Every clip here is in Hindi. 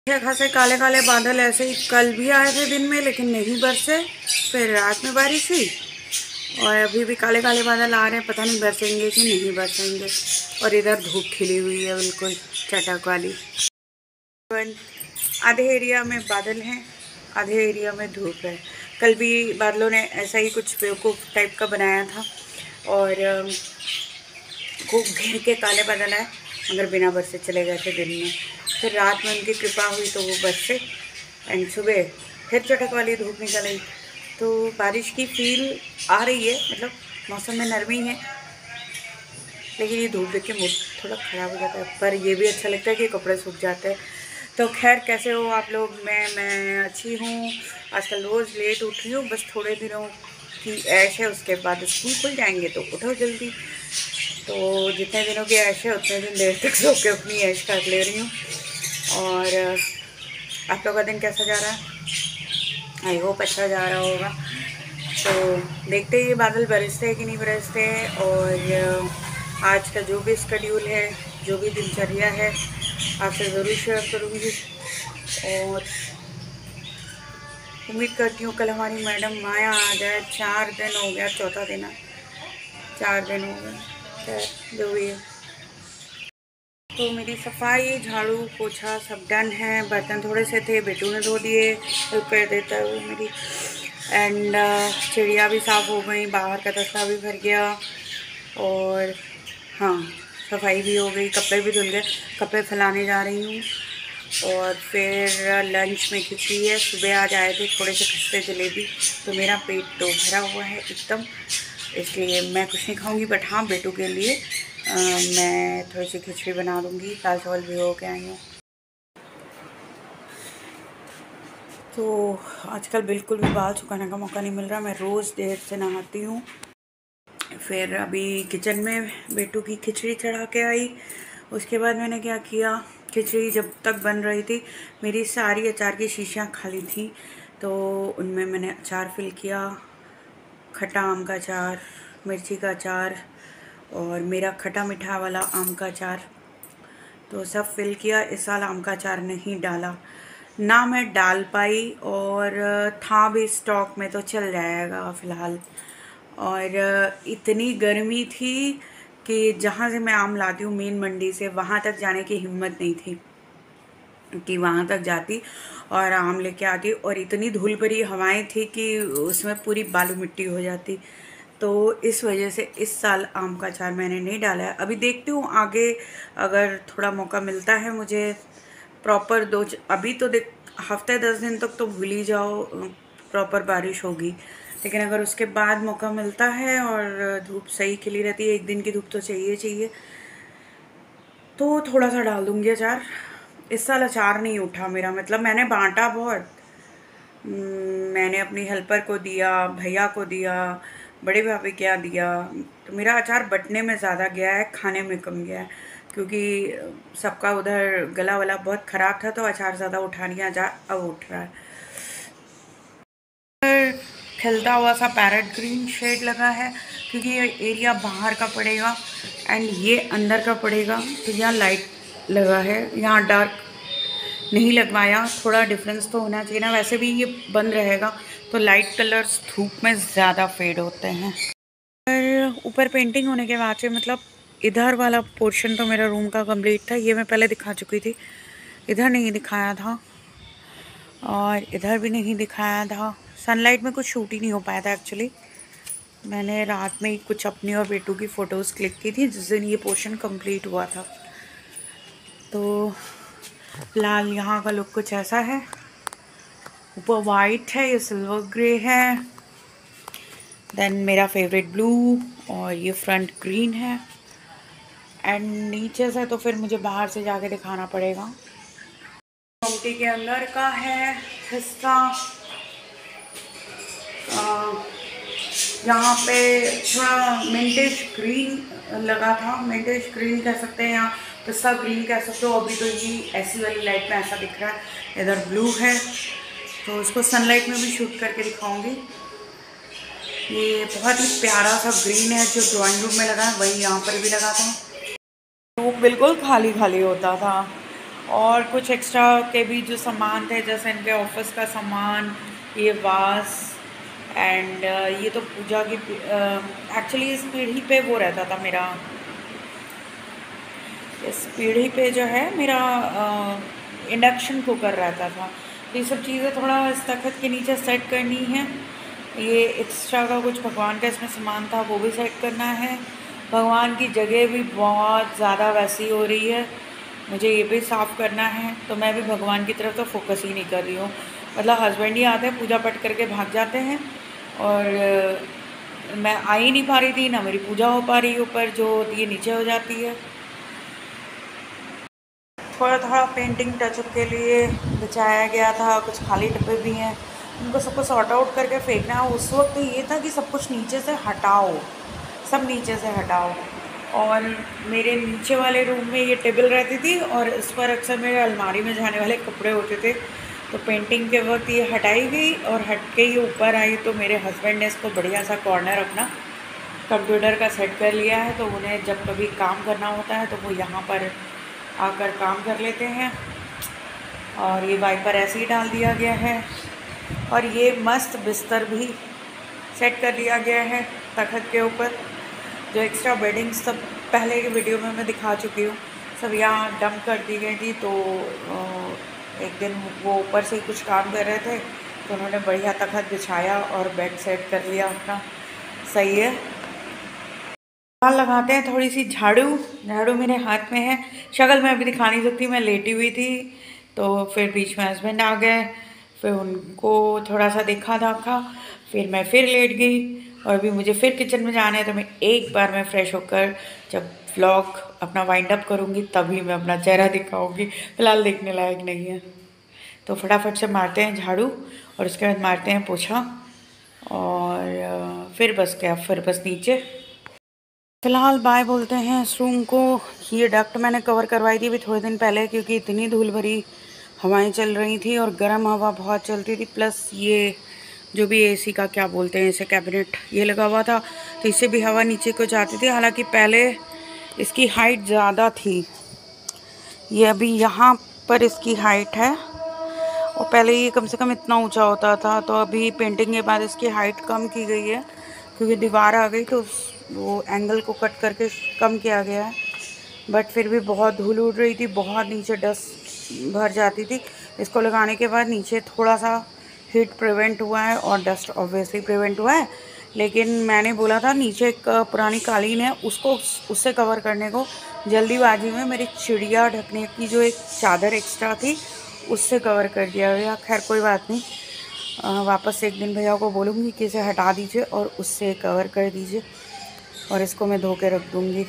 अच्छे खासे काले काले बादल ऐसे ही कल भी आए थे दिन में, लेकिन नहीं बरसे। फिर रात में बारिश हुई और अभी भी काले काले बादल आ रहे हैं, पता नहीं बरसेंगे कि नहीं बरसेंगे। और इधर धूप खिली हुई है बिल्कुल चटक वाली। आधे एरिया में बादल हैं, आधे एरिया में धूप है। कल भी बादलों ने ऐसा ही कुछ बेवकूफ़ टाइप का बनाया था और खूब घेर के काले बादल आए, मगर बिना बरसे चले गए थे दिन में। फिर रात में उनकी कृपा हुई तो वो बरसे एंड सुबह फिर चटक वाली धूप निकल आई। तो बारिश की फील आ रही है, मतलब मौसम में नरमी है, लेकिन ये धूप देख के मूड थोड़ा ख़राब हो जाता है। पर ये भी अच्छा लगता है कि कपड़े सूख जाते हैं। तो खैर, कैसे हो आप लोग? मैं अच्छी हूँ। आजकल रोज़ लेट उठ रही हूँ, बस थोड़े दिनों की ऐश है, उसके बाद स्कूल खुल जाएंगे तो उठो जल्दी। तो जितने दिनों की ऐश है उतने दिन देर तक सो के अपनी ऐश काट ले रही हूँ। और आप लोग का दिन कैसा जा रहा है? आई होप अच्छा जा रहा होगा। तो देखते ही बादल बरसते हैं कि नहीं बरसते हैं, और आज का जो भी शेड्यूल है, जो भी दिनचर्या है, आपसे ज़रूर शेयर करूँगी। और उम्मीद करती हूँ कल हमारी मैडम माया आ जाए। 4 दिन हो गया, चौथा दिन है, 4 दिन हो गए। खैर जो भी है। तो मेरी सफाई, झाड़ू पोछा सब डन है। बर्तन थोड़े से थे, बेटू ने धो दिए, हेल्प कर देता है वो मेरी। एंड चिड़िया भी साफ़ हो गई, बाहर का तस्ता भी भर गया, और हाँ सफाई भी हो गई, कपड़े भी धुल गए। कपड़े फैलाने जा रही हूँ। और फिर लंच में खिचड़ी है। सुबह आज आए थे थोड़े से खस्ते जलेबी, तो मेरा पेट तो भरा हुआ है एकदम, इसलिए मैं कुछ नहीं खाऊंगी। बट हाँ, बेटू के लिए मैं थोड़ी सी खिचड़ी बना दूँगी। दाल चावल भी हो के आई हूँ। तो आजकल बिल्कुल भी बाल सुखाने का मौका नहीं मिल रहा। मैं रोज़ देर से नहाती हूँ। फिर अभी किचन में बेटू की खिचड़ी चढ़ा के आई। उसके बाद मैंने क्या किया, खिचड़ी जब तक बन रही थी, मेरी सारी अचार की शीशियाँ खाली थी, तो उनमें मैंने अचार फिल किया। खट्टा आम का अचार, मिर्ची का अचार, और मेरा खट्टा मीठा वाला आम का अचार, तो सब फिल किया। इस साल आम का अचार नहीं डाला, ना मैं डाल पाई, और था भी स्टॉक में तो चल जाएगा फ़िलहाल। और इतनी गर्मी थी कि जहाँ से मैं आम लाती हूँ मेन मंडी से, वहाँ तक जाने की हिम्मत नहीं थी कि वहाँ तक जाती और आम लेके आती। और इतनी धूल भरी हवाएं थी कि उसमें पूरी बालू मिट्टी हो जाती। तो इस वजह से इस साल आम का अचार मैंने नहीं डाला है। अभी देखती हूँ आगे, अगर थोड़ा मौका मिलता है मुझे प्रॉपर अभी तो देख, हफ्ते 10 दिन तक तो भूल ही जाओ प्रॉपर बारिश होगी। लेकिन अगर उसके बाद मौका मिलता है और धूप सही खिली रहती है, एक दिन की धूप तो चाहिए चाहिए, तो थोड़ा सा डाल दूँगी अचार। इस साल अचार नहीं उठा मेरा, मतलब मैंने बांटा बहुत। मैंने अपनी हेल्पर को दिया, भैया को दिया, बड़े भाभी क्या दिया, तो मेरा अचार बटने में ज़्यादा गया है, खाने में कम गया है, क्योंकि सबका उधर गला वाला बहुत ख़राब था, तो अचार ज़्यादा उठा नहीं, अचार अब उठ रहा है। खिलता हुआ सा पैरेट ग्रीन शेड लगा है, क्योंकि ये एरिया बाहर का पड़ेगा एंड ये अंदर का पड़ेगा, तो यहाँ लाइट लगा है, यहाँ डार्क नहीं लगवाया। थोड़ा डिफरेंस तो होना चाहिए ना, वैसे भी ये बंद रहेगा तो लाइट कलर्स धूप में ज़्यादा फेड होते हैं। और ऊपर पेंटिंग होने के बाद से, मतलब इधर वाला पोर्शन तो मेरा रूम का कंप्लीट था, ये मैं पहले दिखा चुकी थी। इधर नहीं दिखाया था और इधर भी नहीं दिखाया था। सनलाइट में कुछ शूट ही नहीं हो पाया था एक्चुअली। मैंने रात में ही कुछ अपनी और बेटू की फ़ोटोज़ क्लिक की थी जिस दिन ये पोर्शन कंप्लीट हुआ था। तो फिलहाल यहाँ का लुक कुछ ऐसा है। ऊपर वाइट है, ये सिल्वर ग्रे है, देन मेरा फेवरेट ब्लू, और ये फ्रंट ग्रीन है। एंड नीचे से तो फिर मुझे बाहर से जाके दिखाना पड़ेगा। गोमती के अंदर का है हिस्सा। यहाँ पे थोड़ा मिंटिश ग्रीन लगा था, मिंटिश ग्रीन कह सकते हैं या पिस्ता ग्रीन कह सकते हो। अभी तो ये ऐसी वाली लाइट में ऐसा दिख रहा है। इधर ब्लू है, तो उसको सनलाइट में भी शूट करके दिखाऊंगी। ये बहुत ही प्यारा सा ग्रीन है जो ड्राइंग रूम में लगा है, वही यहाँ पर भी लगा था। रूम बिल्कुल खाली खाली होता था, और कुछ एक्स्ट्रा के भी जो सामान थे, जैसे इनके ऑफिस का सामान, ये वास एंड ये तो पूजा की एक्चुअली इस पीढ़ी पे वो रहता था मेरा, इस पीढ़ी पे जो है मेरा इंडक्शन कुकर रहता था। तो ये सब चीज़ें थोड़ा इस तखत के नीचे सेट करनी है। ये एक्स्ट्रा का कुछ भगवान का इसमें सामान था वो भी सेट करना है। भगवान की जगह भी बहुत ज़्यादा वैसी हो रही है, मुझे ये भी साफ़ करना है। तो मैं भी भगवान की तरफ तो फोकस ही नहीं कर रही हूँ। मतलब हस्बैंड ही आते हैं, पूजा पाठ करके भाग जाते हैं, और मैं आ ही नहीं पा रही थी, ना मेरी पूजा हो पा रही ऊपर, जो होती है नीचे हो जाती है। थोड़ा थोड़ा पेंटिंग टचअप के लिए बचाया गया था, कुछ खाली डब्बे भी हैं, उनको सबको सॉर्ट आउट करके फेंकना है। उस वक्त ये था कि सब कुछ नीचे से हटाओ, सब नीचे से हटाओ। और मेरे नीचे वाले रूम में ये टेबल रहती थी, और इस पर अक्सर मेरे अलमारी में जाने वाले कपड़े होते थे। तो पेंटिंग के वक्त ये हटाई गई, और हट के ये ऊपर आई। तो मेरे हस्बैंड ने इसको बढ़िया सा कॉर्नर अपना कंप्यूटर का सेट कर लिया है, तो उन्हें जब कभी काम करना होता है तो वो यहाँ पर आकर काम कर लेते हैं। और ये वाइपर ऐसे ही डाल दिया गया है, और ये मस्त बिस्तर भी सेट कर दिया गया है तखत के ऊपर। जो एक्स्ट्रा बेडिंग सब पहले की वीडियो में मैं दिखा चुकी हूँ, सब यहाँ डंप कर दी गई थी। तो एक दिन वो ऊपर से ही कुछ काम कर रहे थे, तो उन्होंने बढ़िया तखत बिछाया और बेड सेट कर लिया अपना। सही है। लगाते हैं थोड़ी सी झाड़ू। झाड़ू मेरे हाथ में है, शक्ल मैं अभी दिखा नहीं सकती, मैं लेटी हुई थी। तो फिर बीच में हस्बैंड आ गए, फिर उनको थोड़ा सा देखा दाखा, फिर मैं फिर लेट गई। और अभी मुझे फिर किचन में जाना है, तो मैं एक बार मैं फ्रेश होकर जब व्लॉग अपना वाइंड अप करूँगी तभी मैं अपना चेहरा दिखाऊँगी, फिलहाल देखने लायक नहीं है। तो फटाफट से मारते हैं झाड़ू, और उसके बाद मारते हैं पोछा, और फिर बस क्या, फिर बस नीचे फिलहाल बाय बोलते हैं इस रूम को। ये डक्ट मैंने कवर करवाई थी अभी थोड़े दिन पहले, क्योंकि इतनी धूल भरी हवाएं चल रही थी और गर्म हवा बहुत चलती थी। प्लस ये जो भी एसी का क्या बोलते हैं इसे, कैबिनेट ये लगा हुआ था, तो इससे भी हवा नीचे को जाती थी। हालांकि पहले इसकी हाइट ज़्यादा थी, ये अभी यहाँ पर इसकी हाइट है, और पहले ये कम से कम इतना ऊंचा होता था। तो अभी पेंटिंग के बाद इसकी हाइट कम की गई है, क्योंकि दीवार आ गई तो वो एंगल को कट करके कम किया गया है। बट फिर भी बहुत धूल उड़ रही थी, बहुत नीचे डस्ट भर जाती थी। इसको लगाने के बाद नीचे थोड़ा सा हीट प्रिवेंट हुआ है, और डस्ट ऑब्वियसली प्रिवेंट हुआ है। लेकिन मैंने बोला था नीचे एक पुरानी कालीन है, उसको उससे कवर करने को जल्दीबाजी में मेरी चिड़िया ढकने की जो एक चादर एक्स्ट्रा थी उससे कवर कर दिया गया। खैर कोई बात नहीं, वापस से एक दिन भैया को बोलूँगी कि इसे हटा दीजिए और उससे कवर कर दीजिए, और इसको मैं धो के रख दूँगी।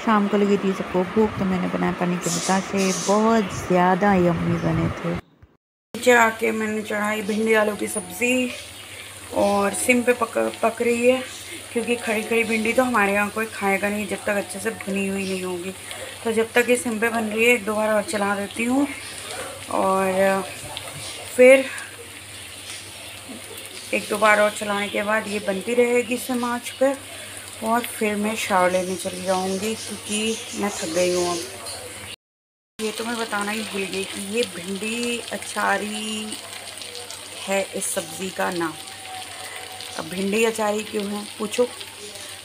शाम को लगी थी सबको भूख, तो मैंने बनाया पानी के बतासे, बहुत ज़्यादा यम्मी बने थे। नीचे आके मैंने चढ़ाई भिंडी आलू की सब्ज़ी, और सिम पे पक रही है, क्योंकि खड़ी खड़ी भिंडी तो हमारे यहाँ कोई खाएगा नहीं जब तक अच्छे से भुनी हुई नहीं होगी। तो जब तक ये सिम पे बन रही है एक दो बार और चला देती हूँ, और फिर एक दो बार और चलाने के बाद ये बनती रहेगी सिम आँच पे, और फिर मैं शावर लेने चली जाऊँगी, क्योंकि मैं थक गई हूँ अब। ये तो मैं बताना ही भूल गई कि ये भिंडी अचारी है इस सब्ज़ी का नाम। अब भिंडी अचारी क्यों है पूछो,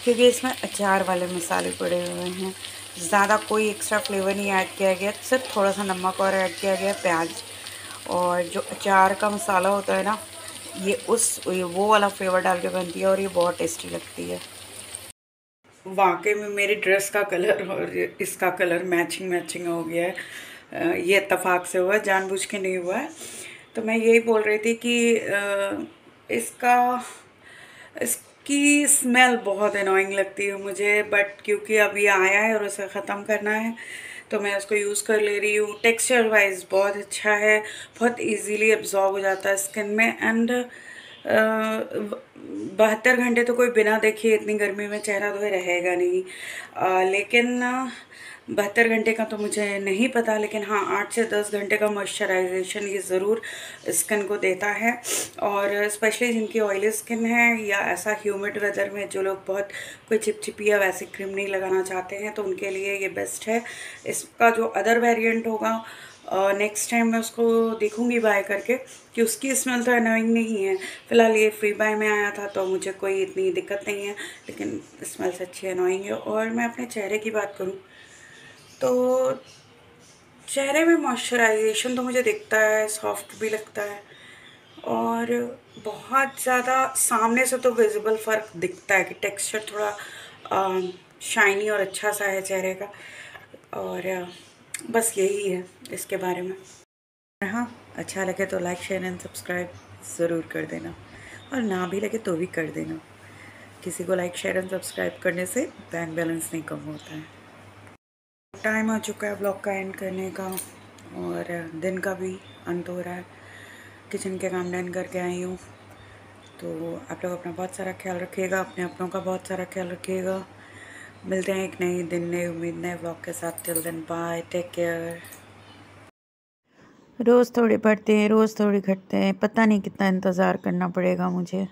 क्योंकि इसमें अचार वाले मसाले पड़े हुए हैं। ज़्यादा कोई एक्स्ट्रा फ्लेवर नहीं ऐड किया गया, सिर्फ थोड़ा सा नमक और ऐड किया गया, प्याज, और जो अचार का मसाला होता है ना, ये वो वाला फ्लेवर डाल के बनती है, और ये बहुत टेस्टी लगती है। वाकई में मेरी ड्रेस का कलर और इसका कलर मैचिंग हो गया है। ये इत्तेफाक से हुआ है, जानबूझ के नहीं हुआ है। तो मैं यही बोल रही थी कि इसकी स्मेल बहुत अनोइंग लगती है मुझे, बट क्योंकि अभी आया है और उसे ख़त्म करना है तो मैं उसको यूज़ कर ले रही हूँ। टेक्सचर वाइज बहुत अच्छा है, बहुत इजीली एब्जॉर्ब हो जाता है स्किन में, एंड 72 घंटे तो कोई बिना देखे इतनी गर्मी में चेहरा धोए रहेगा नहीं। लेकिन 72 घंटे का तो मुझे नहीं पता, लेकिन हाँ 8 से 10 घंटे का मॉइस्चराइजेशन ये ज़रूर स्किन को देता है। और स्पेशली जिनकी ऑयली स्किन है या ऐसा ह्यूमिड वेदर में जो लोग बहुत कोई चिपचिपी या वैसी क्रीम नहीं लगाना चाहते हैं, तो उनके लिए ये बेस्ट है। इसका जो अदर वेरिएंट होगा नेक्स्ट टाइम मैं उसको देखूंगी बाय करके कि उसकी स्मेल तो अनोइंग नहीं है। फ़िलहाल ये फ्री बाय में आया था तो मुझे कोई इतनी दिक्कत नहीं है, लेकिन स्मेल से अच्छी अनोइंग है। और मैं अपने चेहरे की बात करूँ तो चेहरे में मॉइस्चराइजेशन तो मुझे दिखता है, सॉफ्ट भी लगता है और बहुत ज़्यादा सामने से तो विजिबल फ़र्क दिखता है कि टेक्सचर थोड़ा शाइनी और अच्छा सा है चेहरे का। और बस यही है इसके बारे में। हाँ, अच्छा लगे तो लाइक शेयर एंड सब्सक्राइब ज़रूर कर देना, और ना भी लगे तो भी कर देना। किसी को लाइक शेयर एंड सब्सक्राइब करने से बैंक बैलेंस नहीं कम होता है। टाइम आ चुका है ब्लॉग का एंड करने का, और दिन का भी अंत हो रहा है। किचन के काम डन करके आई हूँ, तो आप लोग अपना बहुत सारा ख्याल रखिएगा, अपने अपनों का बहुत सारा ख्याल रखिएगा। मिलते हैं एक नई दिन, नई उम्मीद, नए ब्लॉग के साथ। Till then bye, take care. रोज़ थोड़ी बढ़ते हैं, रोज़ थोड़ी घटते हैं, पता नहीं कितना इंतज़ार करना पड़ेगा मुझे।